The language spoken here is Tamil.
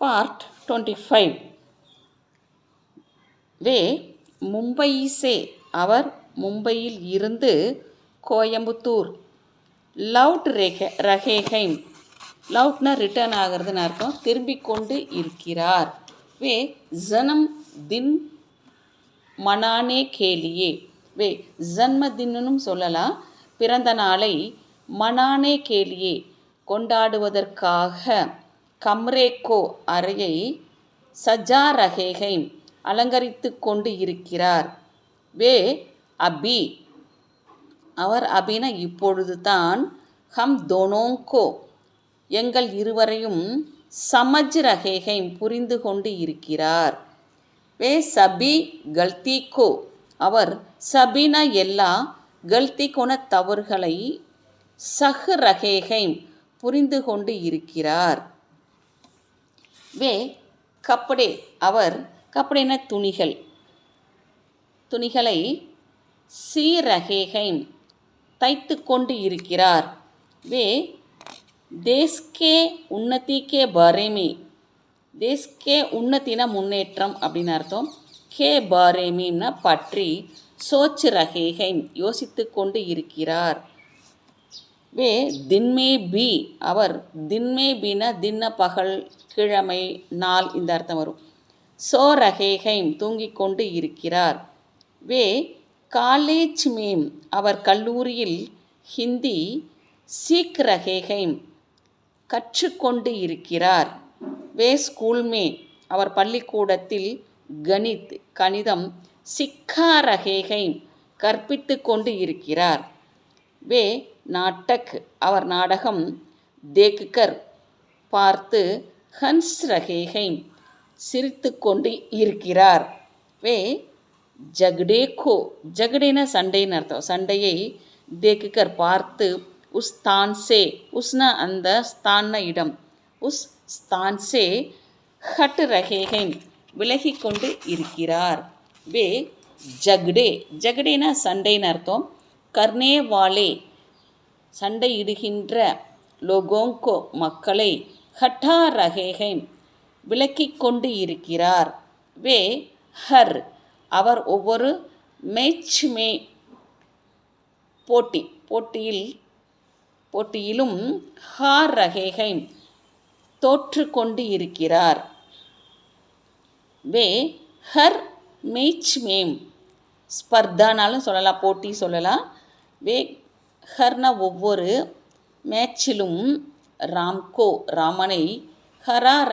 Part 25. வே மும்பை சே அவர் மும்பையில் இருந்து கோயம்புத்தூர். லவுட் ரஹேகைம், லவுட்னா ரிட்டர்ன் ஆகிறதுன்னு அர்த்தம், திரும்பிக் கொண்டு இருக்கிறார். வே ஜனம் தின் மனானே கேலியே, வே ஜன்மதின்னும் சொல்லலாம், பிறந்த நாளை, மனானே கேலியே கொண்டாடுவதற்காக, கம்ரேக்கோ அறையை, சஜா ரஹேகைம் அலங்கரித்து கொண்டு இருக்கிறார். வே அபி, அவர் அபின இப்பொழுது தான், ஹம் தோனோங்கோ எங்கள் இருவரையும், சமஜ் ரஹேகைம் புரிந்து கொண்டு இருக்கிறார். வே சபி கல்திக்கோ, அவர் சபின எல்லா, கல்திகோன தவறுகளை, சஹ் ரஹேகைம் புரிந்து கொண்டு இருக்கிறார். வே கப்படே, அவர் கப்படேன துணிகள், துணிகளை, சி ரஹேகைம் தைத்து கொண்டு இருக்கிறார். வே தேஸ்கே உன்னதி கே பாரேமி, தேஸ்கே உன்னத்தின முன்னேற்றம் அப்படின்னு அர்த்தம், கே பாரேமின்னா பற்றி, சோச் ரஹேகைம் யோசித்து கொண்டு இருக்கிறார். வே தின்மே பி, அவர் தின்மே பின்னா தின்ன பகல், கிழமை, நாள் இந்த அர்த்தம் வரும். சோ ரஹேகைம் தூங்கிக் கொண்டு இருக்கிறார். வே காலேஜ் மேம், அவர் கல்லூரியில் ஹிந்தி, சீக் ரஹேகைம் கற்றுக்கொண்டு இருக்கிறார். வே ஸ்கூல் மே, அவர் பள்ளிக்கூடத்தில், கணித் கணிதம், சிக்கா ரஹேகைம் கற்பித்து கொண்டு இருக்கிறார். வே நாட்டக், அவர் நாடகம், தேக்குகர் பார்த்து, ஹன்ஸ் ரஹேகைம் சிரித்து கொண்டு இருக்கிறார். வே ஜக்டேகோ, ஜக்டேன சண்டைன்னு அர்த்தம், சண்டையை, தேக்குகர் பார்த்து, உஸ் ஸ்தான்சே, உஸ்ன அந்த, ஸ்தான இடம், உஸ் ஸ்தான்சே ஹட் ரஹேகைம் விலகி கொண்டு இருக்கிறார். வே ஜக்டே, ஜக்டேன சண்டைன்னு அர்த்தம், கர்னே வாலே சண்டையிடுகின்ற, லோகோங்கோ மக்களை, ஹட்டா ரஹேகைம் விலக்கிக் கொண்டு இருக்கிறார். வே ஹர், அவர் ஒவ்வொரு, மேட்ச் மே போட்டி, போட்டியிலும், ஹார் ரஹேகைம் தோற்று கொண்டு இருக்கிறார். வே ஹர் மேட்ச் மேம் ஸ்பர்தானாலும் சொல்லலாம், போட்டி சொல்லலாம். வே ஹர்னா ஒவ்வொரு, மேட்சிலும், ராம்கோ ராமனை, ஹரா